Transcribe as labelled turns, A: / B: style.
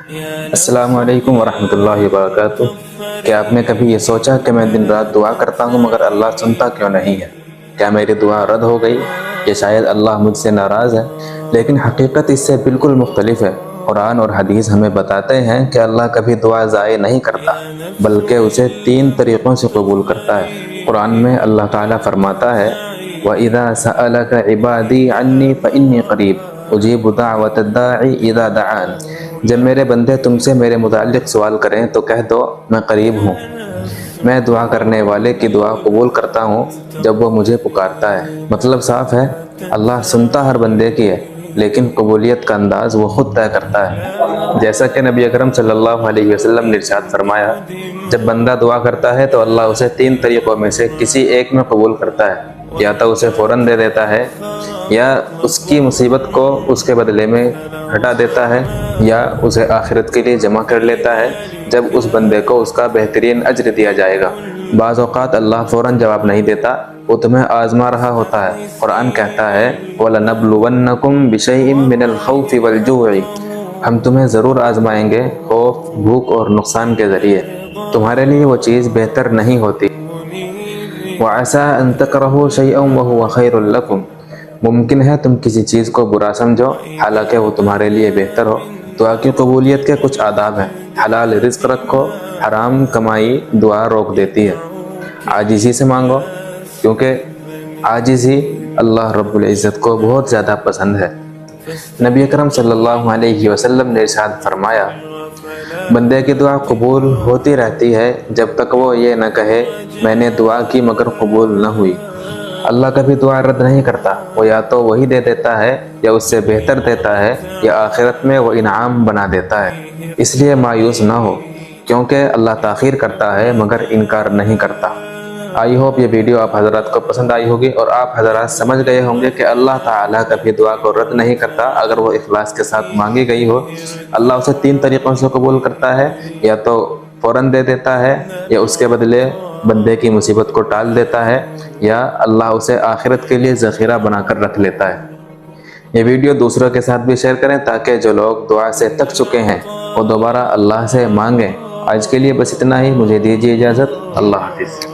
A: السلام علیکم ورحمۃ اللہ وبرکاتہ۔ کیا آپ نے کبھی یہ سوچا کہ میں دن رات دعا کرتا ہوں مگر اللہ سنتا کیوں نہیں ہے؟ کیا میری دعا رد ہو گئی؟ یا شاید اللہ مجھ سے ناراض ہے؟ لیکن حقیقت اس سے بالکل مختلف ہے۔ قرآن اور حدیث ہمیں بتاتے ہیں کہ اللہ کبھی دعا ضائع نہیں کرتا، بلکہ اسے 3 طریقوں سے قبول کرتا ہے۔ قرآن میں اللہ تعالیٰ فرماتا ہے وَإِذَا سَأَلَكَ عِبَادِي عَنِّي فَإِنِّي قَرِيبٌ اجیب دعوت الداعی اذا دعان۔ جب میرے بندے تم سے میرے متعلق سوال کریں تو کہہ دو میں قریب ہوں، میں دعا کرنے والے کی دعا قبول کرتا ہوں جب وہ مجھے پکارتا ہے۔ مطلب صاف ہے، اللہ سنتا ہر بندے کی ہے، لیکن قبولیت کا انداز وہ خود طے کرتا ہے۔ جیسا کہ نبی اکرم صلی اللہ علیہ وسلم نے ارشاد فرمایا، جب بندہ دعا کرتا ہے تو اللہ اسے 3 طریقوں میں سے کسی ایک میں قبول کرتا ہے۔ یا تو اسے فوراً دے دیتا ہے، یا اس کی مصیبت کو اس کے بدلے میں ہٹا دیتا ہے، یا اسے آخرت کے لیے جمع کر لیتا ہے جب اس بندے کو اس کا بہترین اجر دیا جائے گا۔ بعض اوقات اللہ فوراً جواب نہیں دیتا، وہ تمہیں آزما رہا ہوتا ہے۔ قرآن کہتا ہے وَلَنَبْلُوَنَّكُمْ بِشَيْءٍ مِّنَ الْخَوْفِ وَالْجُوعِ، ہم تمہیں ضرور آزمائیں گے خوف، بھوک اور نقصان کے ذریعے۔ تمہارے لیے وہ چیز بہتر نہیں ہوتی۔ وَعَسَىٰ أَن تَكْرَهُوا شَيْئًا وَهُوَ خَيْرٌ لَكُمْ، ممکن ہے تم کسی چیز کو برا سمجھو حالانکہ وہ تمہارے لیے بہتر ہو۔ دعا کی قبولیت کے کچھ آداب ہیں۔ حلال رزق رکھو، حرام کمائی دعا روک دیتی ہے۔ عاجزی سے مانگو، کیونکہ عاجزی اللہ رب العزت کو بہت زیادہ پسند ہے۔ نبی اکرم صلی اللہ علیہ وسلم نے ارشاد فرمایا، بندے کی دعا قبول ہوتی رہتی ہے جب تک وہ یہ نہ کہے میں نے دعا کی مگر قبول نہ ہوئی۔ اللہ کبھی دعا رد نہیں کرتا، وہ یا تو وہی دے دیتا ہے یا اس سے بہتر دیتا ہے، یا آخرت میں وہ انعام بنا دیتا ہے۔ اس لیے مایوس نہ ہو، کیونکہ اللہ تاخیر کرتا ہے مگر انکار نہیں کرتا۔ آئی ہوپ یہ ویڈیو آپ حضرات کو پسند آئی ہوگی اور آپ حضرات سمجھ گئے ہوں گے کہ اللہ تعالیٰ کبھی دعا کو رد نہیں کرتا اگر وہ اخلاص کے ساتھ مانگی گئی ہو۔ اللہ اسے 3 طریقوں سے قبول کرتا ہے، یا تو فوراً دے دیتا ہے، یا اس کے بدلے بندے کی مصیبت کو ٹال دیتا ہے، یا اللہ اسے آخرت کے لیے ذخیرہ بنا کر رکھ لیتا ہے۔ یہ ویڈیو دوسروں کے ساتھ بھی شیئر کریں تاکہ جو لوگ دعا سے تک چکے ہیں وہ دوبارہ اللہ سے مانگیں۔ آج کے لیے بس اتنا ہی، مجھے دیجیے اجازت۔ اللہ حافظ۔